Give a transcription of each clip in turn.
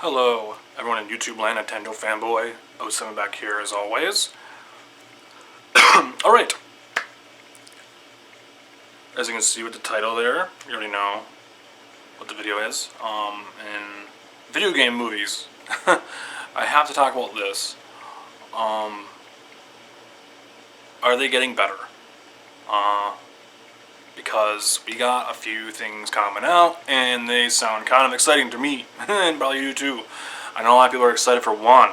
Hello, everyone in YouTube land, Nintendo fanboy 07 back here as always. Alright, as you can see with the title there, you already know what the video is. And video game movies. I have to talk about this. Are they getting better? Because we got a few things coming out, and they sound kind of exciting to me, and probably you too. I know a lot of people are excited for one.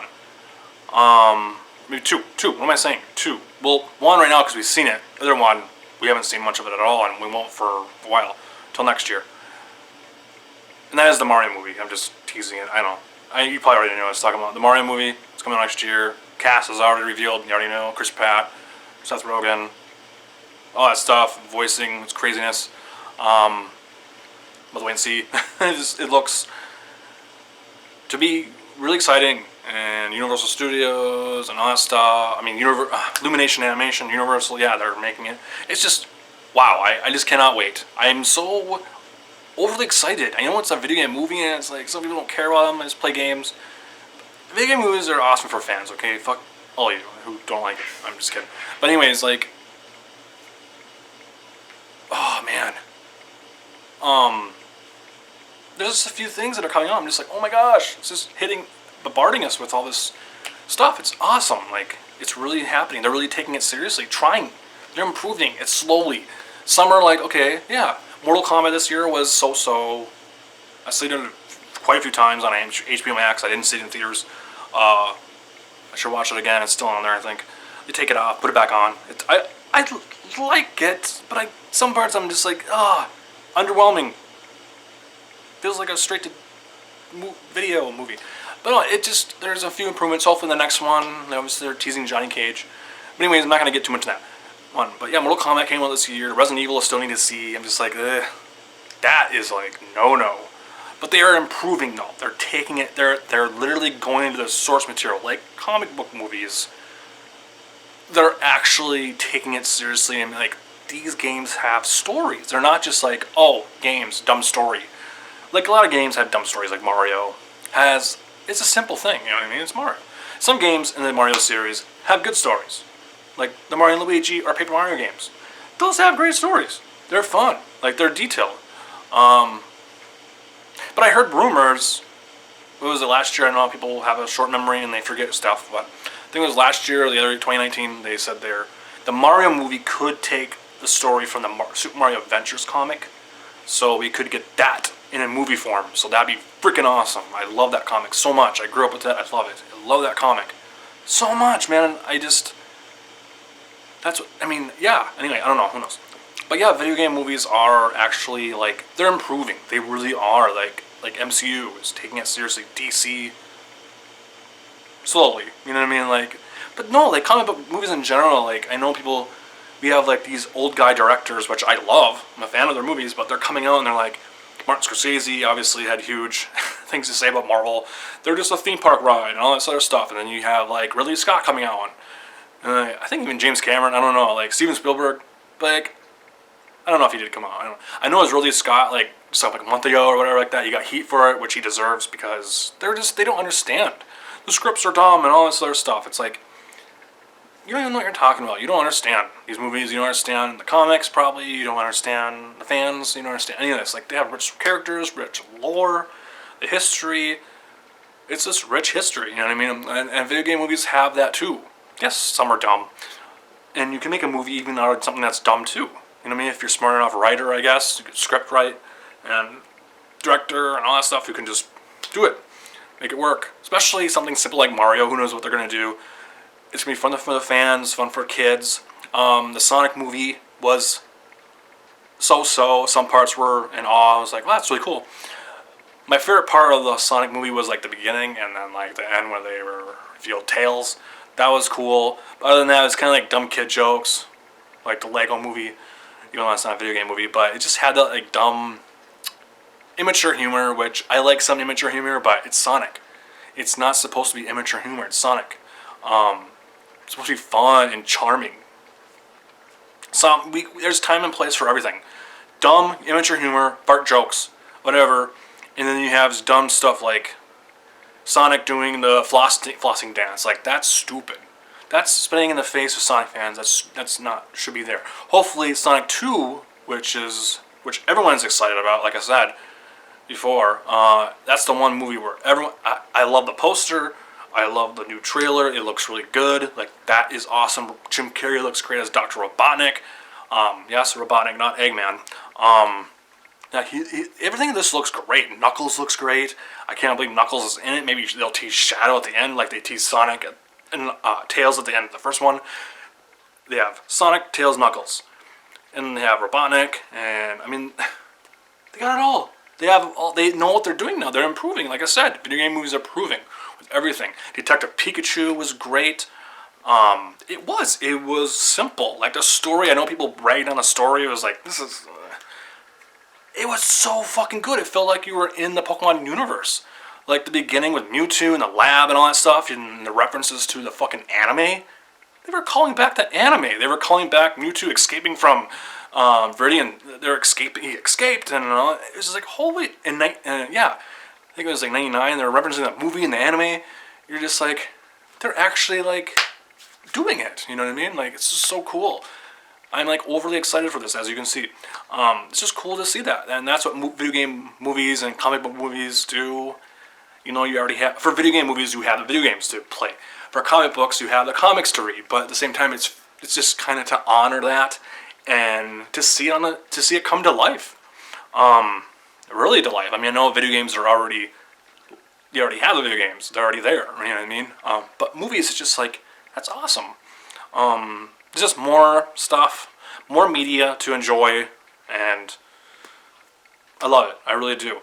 Maybe two. What am I saying? Two. Well, one right now because we've seen it. The other one, we haven't seen much of it at all, and we won't for a while, till next year. And that is the Mario movie. I'm just teasing it. I know. You probably already know what I was talking about. The Mario movie. It's coming out next year. Cast is already revealed. You already know. Chris Pratt, Seth Rogen, all that stuff, voicing, it's craziness. Let's wait and see. It looks to be really exciting, and Universal Studios and all that stuff. I mean, Illumination Animation, Universal, yeah, they're making it. It's just, wow, I just cannot wait. I'm so overly excited. I know it's a video game movie, and it's like, some people don't care about them, they just play games. Video game movies are awesome for fans, okay? Fuck all you who don't like it. I'm just kidding. But anyways, like, oh man. There's just a few things that are coming out. I'm just like, oh my gosh, it's just bombarding us with all this stuff. It's awesome. Like, it's really happening. They're really taking it seriously, trying. They're improving it slowly. Some are like, okay, yeah, Mortal Kombat this year was so-so. I seen it quite a few times on HBO Max. I didn't see it in theaters. I should watch it again. It's still on there, I think. They take it off, put it back on. I like it, but some parts I'm just like, underwhelming. Feels like a straight to video movie. But no, there's a few improvements. Hopefully in the next one, obviously they're teasing Johnny Cage. But anyways, I'm not going to get too much into that one. But yeah, Mortal Kombat came out this year. Resident Evil I still need to see. I'm just like, that is like, no. But they are improving though. They're taking it, they're literally going into the source material. Like comic book movies, they're actually taking it seriously, and like, these games have stories. They're not just like, oh, games, dumb story. Like, a lot of games have dumb stories, like Mario has. It's a simple thing, you know what I mean? It's Mario. Some games in the Mario series have good stories. Like the Mario and Luigi or Paper Mario games. Those have great stories. They're fun. Like, they're detailed. But I heard rumors, what was it, last year? I know people have a short memory and they forget stuff, but I think it was last year or the other 2019, they said the Mario movie could take the story from the Super Mario Adventures comic, so we could get that in a movie form. So that'd be freaking awesome. I love that comic so much. I grew up with that. I love it. I love that comic so much, man. Yeah. Anyway, I don't know. Who knows? But yeah, video game movies are actually, like, they're improving. They really are. Like MCU is taking it seriously. DC, slowly. You know what I mean? Like, but no, like, comic book movies in general, like, I know people, we have, like, these old guy directors, which I love. I'm a fan of their movies, but they're coming out and they're like, Martin Scorsese obviously had huge things to say about Marvel. They're just a theme park ride and all that sort of stuff. And then you have, like, Ridley Scott coming out. And I think even James Cameron, I don't know, like, Steven Spielberg, like, I don't know if he did come out. I know it was Ridley Scott, like, just like a month ago or whatever like that. He got heat for it, which he deserves, because they don't understand. The scripts are dumb and all this other stuff. It's like, you don't even know what you're talking about. You don't understand these movies. You don't understand the comics, probably. You don't understand the fans. You don't understand any of this. Like, they have rich characters, rich lore, the history. It's just rich history, you know what I mean? And video game movies have that too. Yes, some are dumb. And you can make a movie even out of something that's dumb too. You know what I mean? If you're smart enough writer, I guess, you can script write and director and all that stuff, you can just do it. Make it work. Especially something simple like Mario. Who knows what they're going to do. It's going to be fun for the fans, fun for kids. The Sonic movie was so-so. Some parts were in awe. I was like, wow, that's really cool. My favorite part of the Sonic movie was, like, the beginning and then, like, the end where they revealed Tails. That was cool. But other than that, it was kind of like dumb kid jokes. Like the Lego movie. Even though it's not a video game movie. But it just had that, like, dumb, immature humor, which I like some immature humor, but it's Sonic. It's not supposed to be immature humor. It's Sonic. It's supposed to be fun and charming. There's time and place for everything. Dumb, immature humor, fart jokes, whatever. And then you have dumb stuff like Sonic doing the flossing dance. Like, that's stupid. That's spitting in the face of Sonic fans. That's not, should be there. Hopefully Sonic 2, which everyone's excited about, like I said before, that's the one movie where I love the poster. I love the new trailer. It looks really good. Like, that is awesome. Jim Carrey looks great as Dr. Robotnik. Yes, Robotnik, not Eggman. Yeah, everything in this looks great. Knuckles looks great. I can't believe Knuckles is in it. Maybe they'll tease Shadow at the end, like they teased Sonic and Tails at the end of the first one. They have Sonic, Tails, Knuckles, and they have Robotnik, and I mean, they got it all. They know what they're doing now. They're improving. Like I said, video game movies are improving with everything. Detective Pikachu was great. It was simple. Like the story, I know people bragged on the story. It was like, it was so fucking good. It felt like you were in the Pokemon universe. Like the beginning with Mewtwo and the lab and all that stuff, and the references to the fucking anime. They were calling back that anime. They were calling back Mewtwo escaping from Viridian. He escaped, and it was just like, holy. Yeah, I think it was like 99. They were referencing that movie and the anime. You're just like, they're actually like doing it. You know what I mean? Like, it's just so cool. I'm like overly excited for this, as you can see. It's just cool to see that, and that's what video game movies and comic book movies do. You know, you already have, for video game movies, you have the video games to play. For comic books, you have the comics to read. But at the same time, it's just kind of to honor that and to see it come to life, really to life. I mean, I know video games are already, you already have the video games. They're already there. You know what I mean? But movies, it's just like, that's awesome. There's just more stuff, more media to enjoy, and I love it. I really do.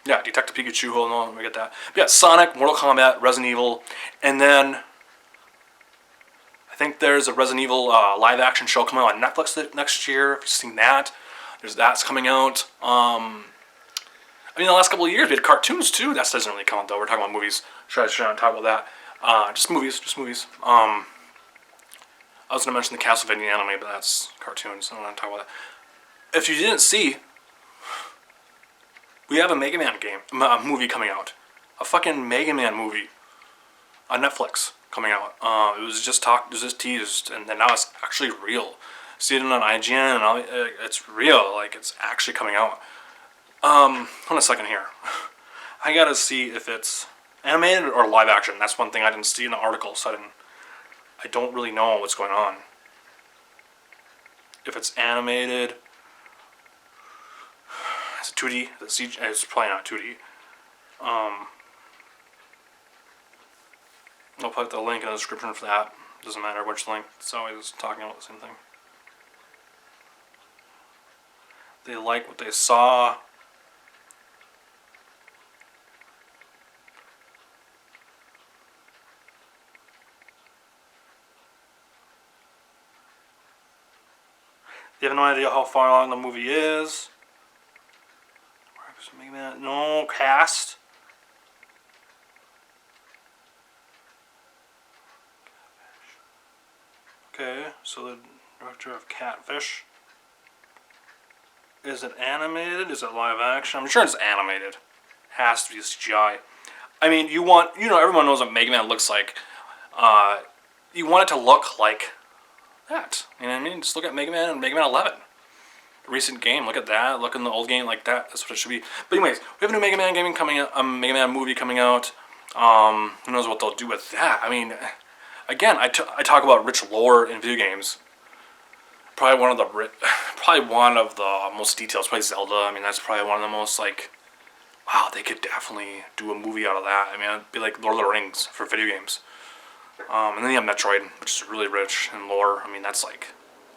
Yeah, Detective Pikachu, hold on, we get that. But yeah, Sonic, Mortal Kombat, Resident Evil, and then I think there's a Resident Evil live action show coming out on Netflix next year. If you've seen that, that's coming out. I mean, the last couple of years we had cartoons too. That doesn't really count though. We're talking about movies. Should I not talk about that? Just movies. I was going to mention the Castlevania anime, but that's cartoons. I don't want to talk about that. If you didn't see, we have a Mega Man movie coming out. A fucking Mega Man movie on Netflix coming out. It was just teased, and then now it's actually real. See it on IGN, and all, it's real. Like, it's actually coming out. Hold on a second here. I gotta see if it's animated or live action. That's one thing I didn't see in the article, so I don't really know what's going on. If it's animated, it's 2D. It's probably not 2D. I'll put the link in the description for that. Doesn't matter which link. It's always talking about the same thing. They like what they saw. They have no idea how far along the movie is. No cast. Okay, so the director of Catfish. Is it animated? Is it live action? I'm sure it's animated. Has to be CGI. I mean, everyone knows what Mega Man looks like. You want it to look like that. You know what I mean? Just look at Mega Man and Mega Man 11. The recent game, look at that. Look in the old game like that. That's what it should be. But anyways, we have a new Mega Man game coming out. A Mega Man movie coming out. Who knows what they'll do with that? I mean, again, I talk about rich lore in video games. Probably one of the most details. Probably Zelda. I mean, that's probably one of the most like, wow, they could definitely do a movie out of that. I mean, it'd be like Lord of the Rings for video games. And then you have Metroid, which is really rich in lore. I mean, that's like,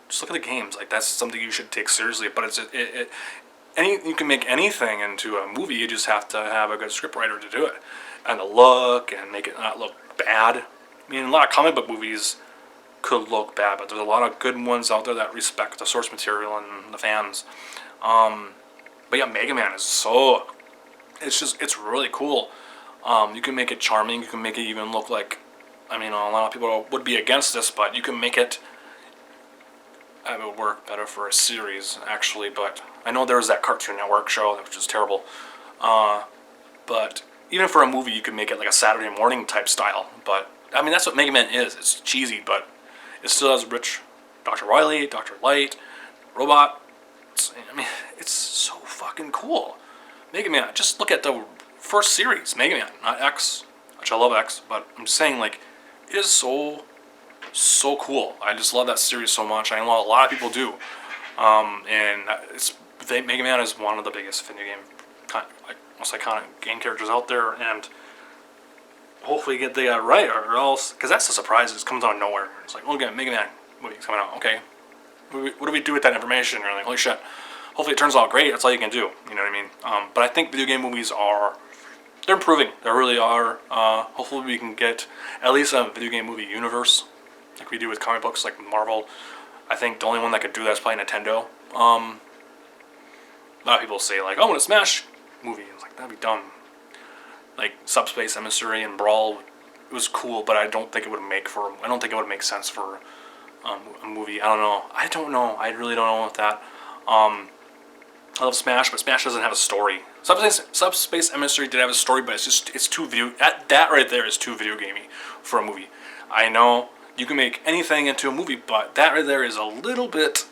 just look at the games. Like, that's something you should take seriously. But you can make anything into a movie. You just have to have a good scriptwriter to do it, and the look, and make it not look bad. I mean, a lot of comic book movies could look bad, but there's a lot of good ones out there that respect the source material and the fans. But yeah, Mega Man is so, it's really cool. You can make it charming. You can make it even look like, I mean, a lot of people would be against this, but you can make it, it would work better for a series, actually. But I know there was that Cartoon Network show, which is terrible. But even for a movie, you could make it like a Saturday morning type style. But I mean, that's what Mega Man is. It's cheesy, but it still has rich Dr. Wily, Dr. Light, Robot. I mean, it's so fucking cool. Mega Man. Just look at the first series, Mega Man, not X, which I love X, but I'm just saying, like, it is so cool. I just love that series so much. I know a lot of people do. And Mega Man is one of the biggest video game, like, most iconic game characters out there, and hopefully they get it right, or else, because that's the surprise. It comes out of nowhere. It's like, okay, Mega Man movie's coming out. Okay, what do we do with that information? You're like, holy shit. Hopefully it turns out great. That's all you can do. You know what I mean? But I think video game movies they're improving. They really are. Hopefully we can get at least a video game movie universe, like we do with comic books, like Marvel. I think the only one that could do that is probably Nintendo. A lot of people say, like, I want a Smash movie. It's like, that'd be dumb. Like Subspace Emissary and Brawl, it was cool, but I don't think it would make sense for a movie. I don't know. I really don't know with that. I love Smash, but Smash doesn't have a story. Subspace Emissary did have a story, but it's too video. That right there is too video gamey for a movie. I know you can make anything into a movie, but that right there is a little bit.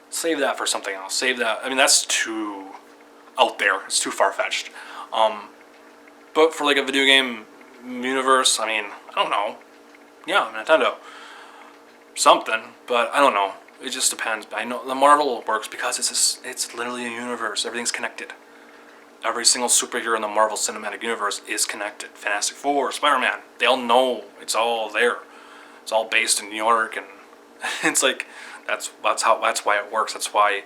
Save that for something else. Save that. I mean, that's too out there. It's too far-fetched. But for like a video game universe, I mean, I don't know. Yeah, Nintendo. Something, but I don't know. It just depends. I know the Marvel works because it's literally a universe. Everything's connected. Every single superhero in the Marvel Cinematic Universe is connected. Fantastic Four, Spider-Man. They all know it's all there. It's all based in New York, and it's like that's why it works. That's why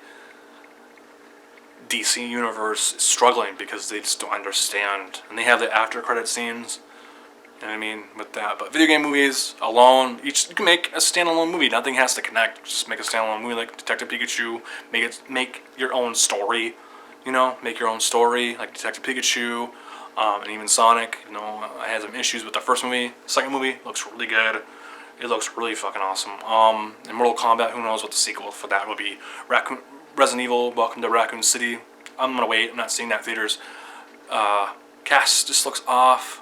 DC Universe is struggling, because they just don't understand, and they have the after credit scenes. You know what I mean with that. But video game movies alone, you can make a standalone movie. Nothing has to connect. Just make a standalone movie like Detective Pikachu. Make your own story. You know, make your own story like Detective Pikachu, and even Sonic. You know, I had some issues with the first movie. The second movie looks really good. It looks really fucking awesome. And Mortal Kombat, who knows what the sequel for that will be. Resident Evil, Welcome to Raccoon City. I'm gonna wait. I'm not seeing that in theaters. Cast just looks off.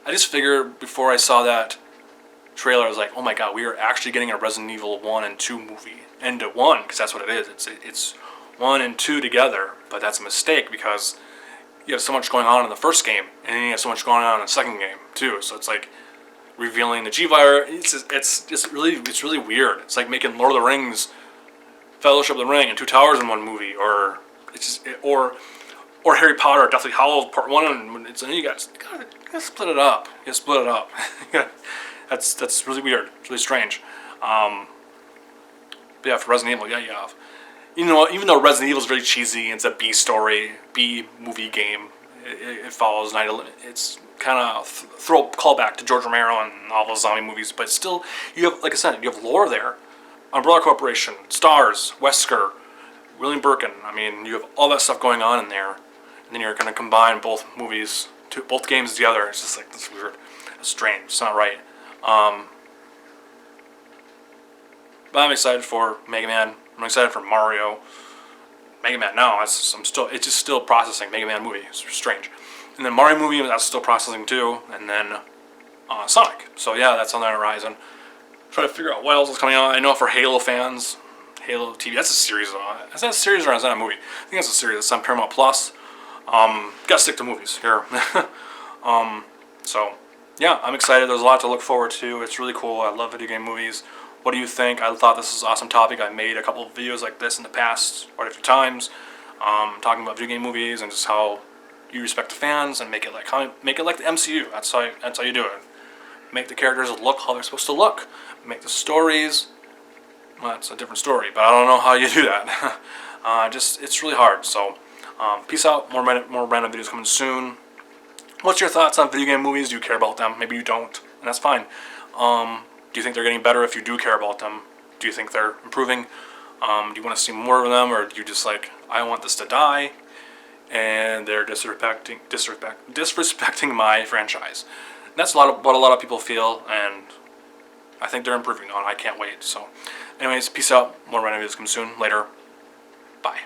I just figured before I saw that trailer, I was like, oh my god, we are actually getting a Resident Evil 1 and 2 movie. Into one, because that's what it is. It's 1 and 2 together, but that's a mistake because you have so much going on in the first game, and then you have so much going on in the second game, too. So it's like revealing the G-Virus. It's really weird. It's like making Lord of the Rings, Fellowship of the Ring, and Two Towers in one movie, or Harry Potter, Deathly Hallows Part 1, and you gotta split it up. You gotta split it up. That's really weird. It's really strange. But yeah, for Resident Evil, yeah, you have. Even though Resident Evil is very cheesy, it's a B story, B movie game. It follows Night of the Living. It's kind of throw a callback to George Romero and all those zombie movies, but still, you have, like I said, you have lore there. Umbrella Corporation, Stars, Wesker, William Birkin. I mean, you have all that stuff going on in there, and then you're going to combine both games together. It's just like, that's weird. It's strange. It's not right. But I'm excited for Mega Man. I'm excited for Mario. Mega Man now, it's just still processing. Mega Man movie. It's strange. And then Mario movie, that's still processing too. And then Sonic. So yeah, that's on the horizon. Try to figure out what else is coming out. I know for Halo fans, Halo TV, that's a series. Is that a series or is that a movie? I think that's a series. It's on Paramount Plus. Gotta stick to movies here. So yeah, I'm excited. There's a lot to look forward to. It's really cool. I love video game movies. What do you think? I thought this was an awesome topic. I made a couple of videos like this in the past quite a few times, talking about video game movies and just how you respect the fans and make it like the MCU. That's how you do it. Make the characters look how they're supposed to look. Make the stories. Well, that's a different story, but I don't know how you do that. It's really hard. So, peace out. More random videos coming soon. What's your thoughts on video game movies? Do you care about them? Maybe you don't, and that's fine. Do you think they're getting better if you do care about them? Do you think they're improving? Do you want to see more of them, or do you just like, I want this to die, and they're disrespecting my franchise? And that's what a lot of people feel, and I think they're improving on. I can't wait. So, anyways, peace out. More random videos come soon. Later. Bye.